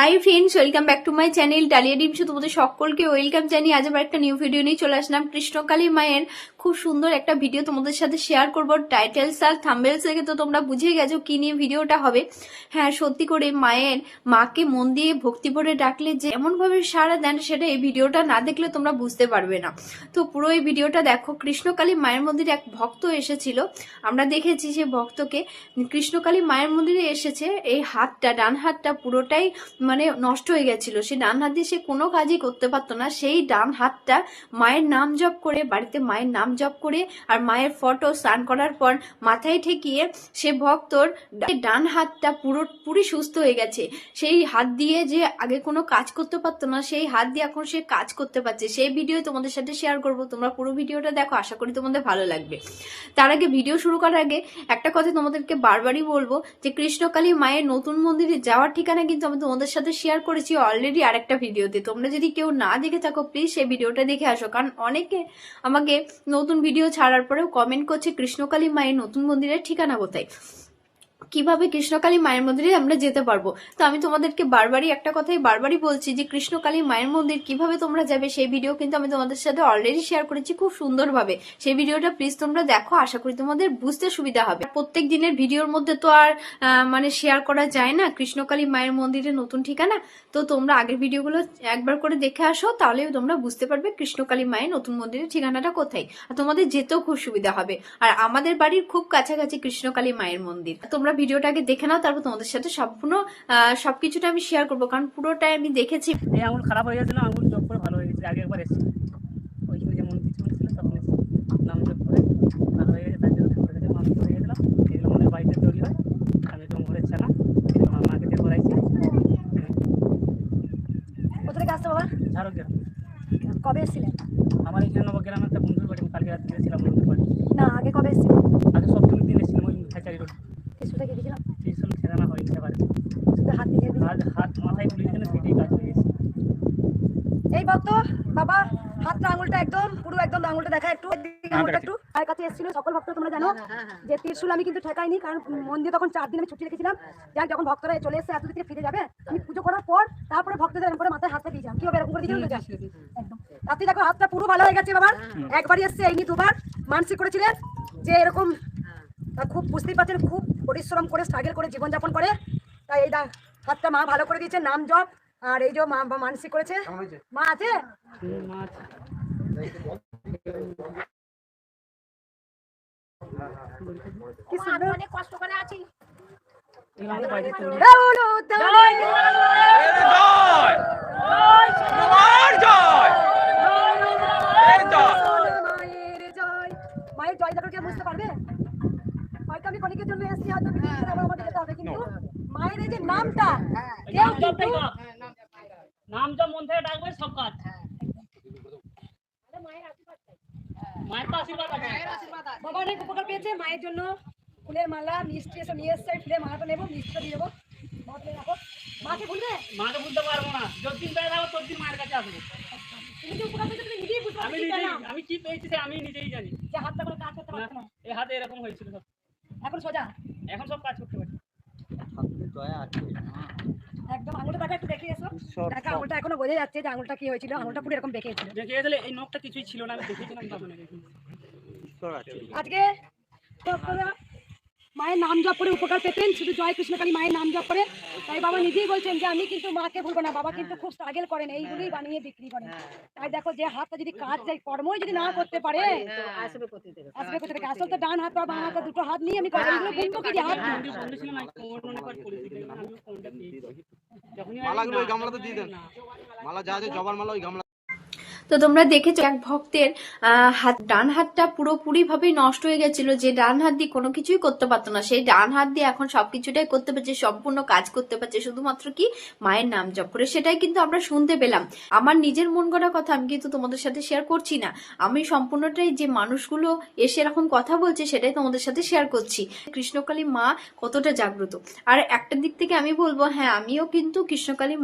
Hi friends, welcome back to my channel dahlia ডিম show. তোমাদের সকলকে ওয়েলকাম জানিয়ে আজ আবার একটা নিউ ভিডিও নিয়ে চলে আসলাম। কৃষ্ণকালী মায়ের খুব সুন্দর একটা ভিডিও তোমাদের সাথে শেয়ার করবো। টাইটেলস আর থাম্বনেলস থেকে তো তোমরা বুঝে গেছো কি নিয়ে ভিডিওটা হবে। হ্যাঁ, সত্যি করে মাকে মন দিয়ে ভক্তি ভরে ডাকলে যে এমন ভাবে সাড়া দেন, সেটা এই ভিডিওটা না দেখলে তোমরা বুঝতে পারবে না। তো পুরো এই ভিডিওটা দেখো। কৃষ্ণকালী মায়ের মন্দিরে এক ভক্ত এসেছিল, আমরা দেখেছি সে ভক্তকে। কৃষ্ণকালী মায়ের মন্দিরে এসেছে, এই হাতটা, ডান হাতটা পুরোটাই মানে নষ্ট হয়ে গেছিল। সে ডান হাত দিয়ে সে কোনো কাজই করতে পারতো না। সেই ডান হাতটা মায়ের নাম জপ করে, বাড়িতে মায়ের নাম জপ করে আর মায়ের ফটো স্নান করার পর মাথায় ঠেকিয়ে সে ভক্তর ডান হাতটা পুরোপুরি সুস্থ হয়ে গেছে। সেই হাত দিয়ে যে আগে কোনো কাজ করতে পারতো না, সেই হাত দিয়ে এখন সে কাজ করতে পারছে। সেই ভিডিও তোমাদের সাথে শেয়ার করবো, তোমরা পুরো ভিডিওটা দেখো, আশা করি তোমাদের ভালো লাগবে। তার আগে ভিডিও শুরু করার আগে একটা কথা তোমাদেরকে বারবারই বলবো যে কৃষ্ণকালী মায়ের নতুন মন্দিরে যাওয়ার ঠিকানা কিন্তু আমি তোমাদের সাথে শেয়ার করেছি অলরেডি আরেকটা ভিডিওতে। তোমরা যদি কেউ না দেখে থাকো, প্লিজ সেই ভিডিওটা দেখে আসো। কারণ অনেকে আমাকে নতুন ভিডিও ছাড়ার পরেও কমেন্ট করছে কৃষ্ণকালী মায়ের নতুন মন্দিরের ঠিকানা কোথায়, কিভাবে কৃষ্ণকালী মায়ের মন্দিরে আমরা যেতে পারবো। তো আমি তোমাদেরকে বারবারই বলছি যে কৃষ্ণকালী মায়ের মন্দির কিভাবে তোমরা যাবে, সেই ভিডিও কিন্তু আমি তোমাদের সাথে অলরেডি শেয়ার করেছি খুব সুন্দরভাবে। সেই ভিডিওটা প্লিজ তোমরা দেখো, আশা করি তোমাদের বুঝতে সুবিধা হবে। প্রত্যেক দিনের ভিডিওর মধ্যে তো আর মানে শেয়ার করা যায় না কৃষ্ণকালী মায়ের মন্দিরের নতুন ঠিকানা। তো তোমরা আগের ভিডিওগুলো একবার করে দেখে আসো, তাহলে তোমরা বুঝতে পারবে কৃষ্ণকালী মায়ের নতুন মন্দিরের ঠিকানাটা কোথায়, আর তোমাদের যেতেও খুব সুবিধা হবে। আর আমাদের বাড়ির খুব কাছাকাছি কৃষ্ণকালী মায়ের মন্দির। তোমরা ভিডিওটা আগে দেখে নাও, তারপর তোমাদের সাথে সম্পূর্ণ সবকিছুটা আমি শেয়ার করবো, কারণ পুরোটাই আমি দেখেছি। এই আঙুল খারাপ হয়ে গেছিল, আঙুল জব করে ভালো হয়ে গেছে। আগে একবার এসেছি, ওইখানে যেমন কিছু ছিল তখন নাম জব করে ভালো হয়ে গেছে। তার জন্য ঠাকুরের কাছে মাছ করে গেছিলাম। এগুলো আমাদের বাড়িতে তৈরি হয়, আমি তো ঘরের ছানা, আমার মাকে দিয়ে করাইছি। কোথায় আসতে বাবা? ঝাড়ক গ্রাম। কবে এসেছিলেন? আমার এখানে নবগ্রামে একটা বন্ধুর বাড়ি, কালকে রাত্রে গেছিলাম বন্ধুর বাড়ি। না, আগে কবে এসেছিলেন? আগে সপ্তমীর দিন এসেছিলাম, ওই খাইচারি রোড। ত্রিশুলটা কি দিয়েছিলাম? ত্রিশুল ঠেকানা হয়নি এবারে, শুধু হাত দিয়ে হাত মাথায় তুলে দিয়েছিলেন, সেটাই কাজ হয়ে গেছে। এই ভক্ত বাবা হাতটা আঙুলটা একদম পুরো একদম আঙুলটা দেখা একটু, আঙুলটা একটু আর কাছে এসেছিল। সকল ভক্ত তোমরা জানো যে ত্রিশুল আমি কিন্তু ঠেকাইনি, কারণ মন্দিরে তখন 4 দিন আমি ছুটি রেখেছিলাম। যাক, যখন ভক্তরা চলে এসে এত থেকে ফিরে যাবে, আমি পুজো করার পর তারপরে ভক্তদের এরকম করে মাথায় হাতটা দিয়েছিলাম। কি হবে এরকম করে দিয়েছিলাম একদম। তাতে দেখো হাতটা পুরো ভালো হয়ে গেছে বাবা। একবারই এসছে, এই নি দুবার মানসিক করেছিলেন যে এরকম। খুব বুঝতেই পারছেন, খুব পরিশ্রম করে স্ট্রাগল করে জীবনযাপন করে, তাই এই হাতটা মা ভালো করে দিয়েছে। নাম জপ আর এই যে মা মানসিক করেছে। মা আছে? অনেক কষ্ট করে আছি। মায়ের জয় দেখো, কেউ বুঝতে পারবে? হয়তো আমি কলিকের জন্য এসেছি, হয়তো আমাদের যেতে হবে, কিন্তু মায়ের এই যে নামটা কেউ কিন্তু নাম জপ মন থেকে ডাকবে, সব কাজ। মায়ের তো আশীর্বাদ আছে। বাবা অনেক উপকার পেয়েছে। মায়ের জন্য ফুলের মালা, মিষ্টি এসব নিয়ে এসছে। ফুলের মালাটা নেবো, মিষ্টিটা দিয়ে দেবো। মাকে বলবে? মাকে বুঝতে পারবো না, যতদিন বেড়ে যাবো ততদিন মায়ের কাছে আসবো। তুমি যে উপকার পেয়েছো তুমি নিজেই বুঝতে পারছো। আমি কি পেয়েছি সে আমি নিজেই জানি। যে হাতটা কোনো কাজ করতে পারছো না, এই হাতে এরকম হয়েছিল সব, এখন সোজা এখন সব কাজ করতে পারি। একদম। আঙুলটা দেখা একটু দেখে এসো। দেখা আঙুলটা এখনো বোঝা যাচ্ছে যে আঙুলটা কি হয়েছিল। আঙুলটা পুরো এরকম বেঁকে ছিল। দেখে গেলে এই নখটা কিছুই ছিল না, আমি দেখেছিলাম তখন। আজকে ভক্তরা মায়ের নাম জপ করে উপকার পেতেন, শুধু জয় কৃষ্ণকালী মায়ের নাম জপ করে। তাই বাবা নিজেই বলছেন যে আমি কিন্তু মাকে ভুলবো না। বাবা কিন্তু খুব স্ট্রাগল করেন, এইগুলোই বানিয়ে বিক্রি করেন। তাই দেখো, যে হাতটা যদি কাজ যায়, কর্মই যদি না করতে পারে, আসবে কোথা থেকে? আসল তো ডান হাত বা বাম হাত, দুটো হাত নিয়ে আমি এগুলো গুনবো কি দিয়ে? হাত মালাগুলো ওই গামলাতে দিয়ে দেন, মালা যা আছে জবার মালা ওই গামলা। তো তোমরা দেখেছো এক ভক্তের ডান হাতটা পুরোপুরি ভাবে নষ্ট হয়ে গেছিল, যে ডান হাত দিয়ে কোনো কিছুই করতে পারতো না, সেই ডান হাত দিয়ে এখন সবকিছুটাই করতে পারছে, সম্পূর্ণ কাজ করতে পারছে, শুধুমাত্র কি মায়ের নাম জপ করে। সেটাই কিন্তু আমরা শুনতে পেলাম। আমার নিজের মন গড়া কথা আমি কিন্তু তোমাদের সাথে শেয়ার করছি না, আমি সম্পূর্ণটাই যে মানুষগুলো এসে এরকম কথা বলছে সেটাই তোমাদের সাথে শেয়ার করছি। কৃষ্ণকালী মা কতটা জাগ্রত। আর একটা দিক থেকে আমি বলবো, হ্যাঁ আমিও কিন্তু কৃষ্ণকালী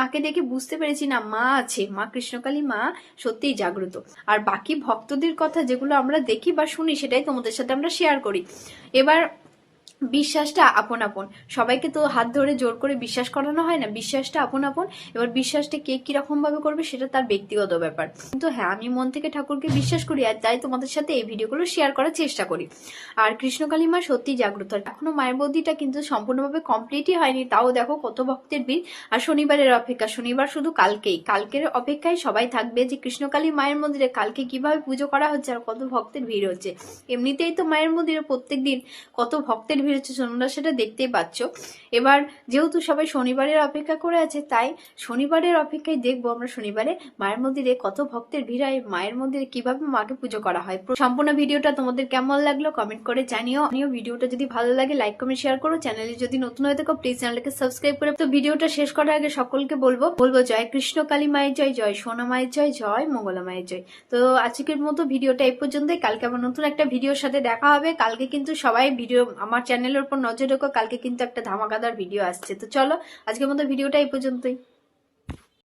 মাকে দেখে বুঝতে পেরেছি না, মা আছে, মা কৃষ্ণকালী মা সত্যিই জাগ্রত। আর বাকি ভক্তদের কথা যেগুলো আমরা দেখি বা শুনি, সেটাই তোমাদের সাথে আমরা শেয়ার করি। এবার বিশ্বাসটা আপন আপন, সবাইকে তো হাত ধরে জোর করে বিশ্বাস করানো হয় না, বিশ্বাসটা আপন আপন। এবার বিশ্বাসটা কে কিরকম ভাবে করবে সেটা তার ব্যক্তিগত ব্যাপার, কিন্তু হ্যাঁ আমি মন থেকে ঠাকুরকে বিশ্বাস করি, আর তাই তোমাদের সাথে এই ভিডিওগুলো শেয়ার করার চেষ্টা করি। আর কৃষ্ণকালী মা সত্যি জাগ্রত, এখনো মায়ের বৌদিটা কিন্তু সম্পূর্ণভাবে কমপ্লিটই হয়নি, তাও দেখো কত ভক্তের ভিড়। আর শনিবারের অপেক্ষা, শনিবার শুধু কালকের অপেক্ষায় সবাই থাকবে যে কৃষ্ণকালী মায়ের মন্দিরে কালকে কিভাবে পুজো করা হচ্ছে আর কত ভক্তের ভিড় হচ্ছে। এমনিতেই তো মায়ের মন্দিরে প্রত্যেক দিন কত ভক্তের ভিড় হচ্ছে, তোমরা সেটা দেখতেই পাচ্ছ। এবার যেহেতু সবাই শনিবারের অপেক্ষা করে আছে, তাই শনিবারের অপেক্ষায় দেখবো আমরা শনিবারে মায়ের মন্দিরে কত ভক্তের ভিড় হয়, মায়ের মন্দিরে কিভাবে মাকে পুজো করা হয়। সম্পূর্ণ ভিডিওটা তোমাদের কেমন লাগলো কমেন্ট করে জানিও। ভিডিওটা যদি ভালো লাগে লাইক কমেন্ট শেয়ার করো, চ্যানেলে যদি নতুন হয়ে থাকো প্লিজ চ্যানেলকে সাবস্ক্রাইব করে। তো ভিডিওটা শেষ করার আগে সকলকে বলবো জয় কৃষ্ণ কালী মায়ের জয়, জয় সোনা মায়ের জয়, জয় মঙ্গলা মায়ের জয়। তো আজকের মতো ভিডিওটা এই পর্যন্তই, কালকে আবার নতুন একটা ভিডিওর সাথে দেখা হবে। কালকে কিন্তু সবাই ভিডিও আমার চ্যানেলের উপর নজর রেখো, কালকে কিন্তু একটা ধামাকাদার ভিডিও আসছে। তো চলো আজকের মতো ভিডিওটা এই পর্যন্তই।